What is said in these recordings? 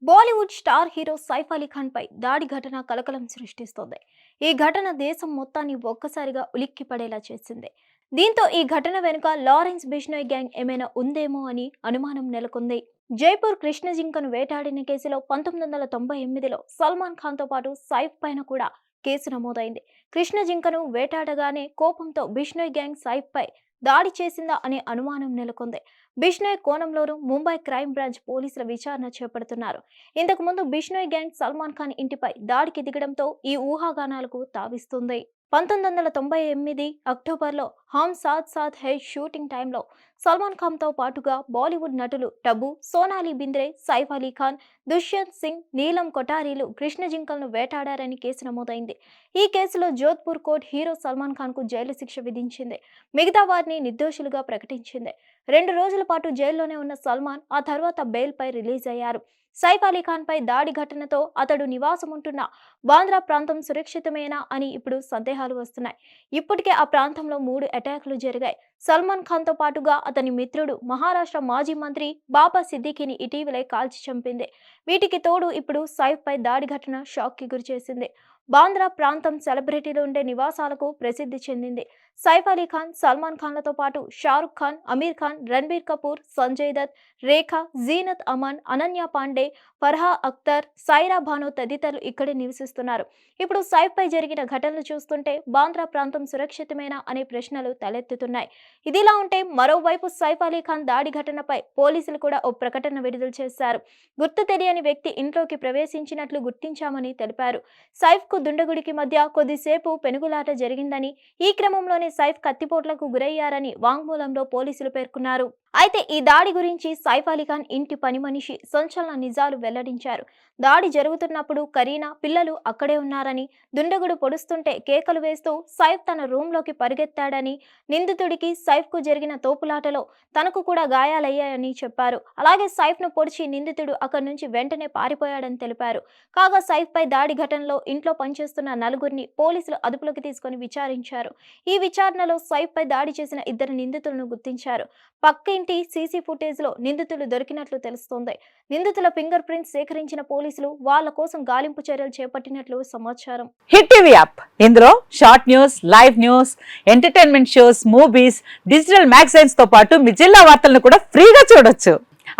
Bollywood star hero Saif Ali Khan పై దాడి ఘటన కలకలం సృష్టిస్తోంది. ఈ ఘటన దేశం మొత్తాన్ని ఒక్కసారిగా ఉలిక్కిపడేలా చేసింది. దీంతో ఈ ఘటన వెనుక లారెన్స్ బిష్నోయ్ గ్యాంగ్ ఏమైనా ఉందేమో అని అనుమానం నెలకొంది. జైపూర్ కృష్ణ జింకను వేటాడిన కేసులో 1998లో సల్మాన్ ఖాన్తో పాటు సైఫ్ పైన కూడా కేసు నమోదైంది. కృష్ణ జింకను వేటాడగానే కోపంతో బిష్నోయ్ గ్యాంగ్ సైఫ్ పై దాడి చేసిందా అనే అనుమానం నెలకొంది. బిష్నోయ్ కోణంలోనూ ముంబై క్రైమ్ బ్రాంచ్ పోలీసుల విచారణ చేపడుతున్నారు. ఇంతకు ముందు బిష్నోయ్ గ్యాంగ్ సల్మాన్ ఖాన్ ఇంటిపై దాడికి దిగడంతో ఈ ఊహాగానాలకు తావిస్తుంది. 1998 అక్టోబర్లో హమ్ సాత్ సాత్ హై షూటింగ్ టైంలో సల్మాన్ ఖాన్తో పాటుగా బాలీవుడ్ నటులు టబు, సోనాలి బింద్రే, సైఫ్ అలీ ఖాన్, దుష్యంత్ సింగ్, నీలం కొఠారీలు కృష్ణ జింకలను వేటాడారని కేసు నమోదైంది. ఈ కేసులో జోధ్పూర్ కోర్టు హీరో సల్మాన్ ఖాన్కు జైలు శిక్ష విధించింది. మిగతా వారిని నిర్దోషులుగా ప్రకటించింది. 2 రోజుల పాటు జైల్లోనే ఉన్న సల్మాన్ ఆ తర్వాత బెయిల్పై రిలీజ్ అయ్యారు. సైఫ్ అలీ ఖాన్ పై దాడి ఘటనతో అతడు నివాసం ఉంటున్న బాంద్రా ప్రాంతం సురక్షితమేనా అని ఇప్పుడు సందేహాలు వస్తున్నాయి. ఇప్పటికే ఆ ప్రాంతంలో 3 అటాక్లు జరిగాయి. సల్మాన్ ఖాన్తో పాటుగా అతని మిత్రుడు మహారాష్ట్ర మాజీ మంత్రి బాబా సిద్దికీని ఇటీవలే కాల్చి చంపింది. వీటికి తోడు ఇప్పుడు సైఫ్ పై దాడి ఘటన షాక్ కి గురిచేసింది. బాంద్రా ప్రాంతం సెలబ్రిటీలు ఉండే నివాసాలకు ప్రసిద్ధి చెందింది. సైఫ్ అలీ ఖాన్, సల్మాన్ ఖాన్లతో పాటు షారుఖ్ ఖాన్, అమీర్ ఖాన్, రణబీర్ కపూర్, సంజయ్ దత్, రేఖా, జీనత్ అమన్, అనన్య పాండే, ఫర్హా అఖ్తర్, సైరా భాను తదితరులు ఇక్కడే నివసిస్తున్నారు. ఇప్పుడు సైఫ్ పై జరిగిన ఘటనలు చూస్తుంటే బాంద్రా ప్రాంతం సురక్షితమేనా అనే ప్రశ్నలు తలెత్తుతున్నాయి. ఇదిలా ఉంటే మరోవైపు సైఫ్ అలీ ఖాన్ దాడి ఘటనపై పోలీసులు కూడా ఓ ప్రకటన విడుదల చేశారు. గుర్తు తెలియని వ్యక్తి ఇంట్లోకి ప్రవేశించినట్లు గుర్తించామని తెలిపారు. సైఫ్ కు దుండగుడికి మధ్య కొద్దిసేపు పెనుగులాట జరిగిందని, ఈ క్రమంలోనే సైఫ్ కత్తిపోట్లకు గురయ్యారని వాంగ్మూలంలో పోలీసులు పేర్కొన్నారు. అయితే ఈ దాడి గురించి సైఫ్ అలీ ఖాన్ ఇంటి పని మనిషి సంచలన నిజాలు వెల్లడించారు. దాడి జరుగుతున్నప్పుడు కరీనా, పిల్లలు అక్కడే ఉన్నారని, దుండగుడు పొడుస్తుంటే కేకలు వేస్తూ సైఫ్ తన రూంలోకి పరిగెత్తాడని, నిందితుడికి సైఫ్ కు జరిగిన తోపులాటలో తనకు కూడా గాయాలయ్యాయని చెప్పారు. అలాగే సైఫ్ ను పొడిచి నిందితుడు అక్కడి నుంచి వెంటనే పారిపోయాడని తెలిపారు. కాగా సైఫ్ పై దాడి ఘటనలో ఇంట్లో పనిచేస్తున్న 4గురిని పోలీసులు అదుపులోకి తీసుకుని విచారించారు. ఈ విచారణలో సైఫ్ పై దాడి చేసిన 2 నిందితులను గుర్తించారు. పక్క ఇంటి సీసీ ఫుటేజ్ లో నిందితులు దొరికినట్లు తెలుస్తోంది. నిందితుల ఫింగర్ ప్రింట్స్ సేకరించిన పోలీసులు వాళ్ళ కోసం గాలింపు చర్యలు చేపట్టినట్లు సమాచారం. హిట్ టీవీ యాప్ ఇందులో short news, live news, entertainment shows, movies, digital magazines తో పాటు మీ జిల్లా వార్తలను కూడా ఫ్రీగా చూడొచ్చు.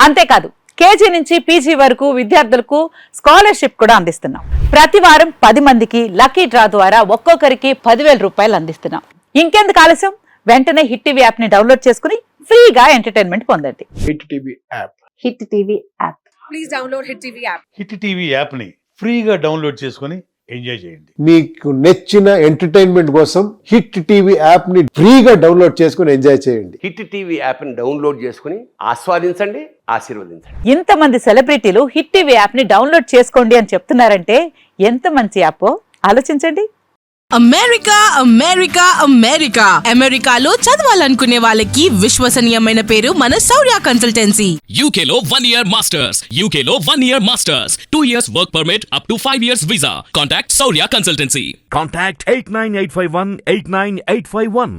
అంతేకాదు కేజీ నుంచి పీజీ వరకు విద్యార్థులకు స్కాలర్షిప్ కూడా అందిస్తున్నాం. ప్రతి వారం 10 మందికి లక్కీ డ్రా ద్వారా ఒక్కొక్కరికి 10,000 రూపాయలు అందిస్తున్నాం. ఇంకెందుకు ఆలస్యం, వెంటనే హిట్ టీవీ యాప్ ని డౌన్లోడ్ చేసుకుని ఫ్రీగా ఎంటర్టైన్మెంట్ పొందండి. Hit TV app. Hit TV app. Please download hit TV app. Hit TV app ని ఫ్రీగా డౌన్లోడ్ చేసుకొని ఎంజాయ్ చేయండి. మీకు నచ్చిన ఎంటర్టైన్మెంట్ కోసం హిట్ టీవీ యాప్ ని ఫ్రీగా డౌన్లోడ్ చేసుకొని ఎంజాయ్ చేయండి. హిట్ టీవీ యాప్ ని డౌన్లోడ్ చేసుకుని ఆస్వాదించండి, ఆశీర్వదించండి. ఇంతమంది సెలబ్రిటీలు హిట్ టీవీ యాప్ ని డౌన్లోడ్ చేసుకోండి అని చెప్తున్నారంటే ఎంత మంచి యాప్ ఆలోచించండి. అమెరికా అమెరికా అమెరికా అమెరికాలో చదవాలనుకునే వాళ్ళకి విశ్వసనీయమైన పేరు మన శౌర్య కన్సల్టెన్సీ. UK లో 1 year masters. UK లో 1 year masters. 2 years work permit up to 5 years visa. Contact Saurya Consultancy. Contact 89851 89851.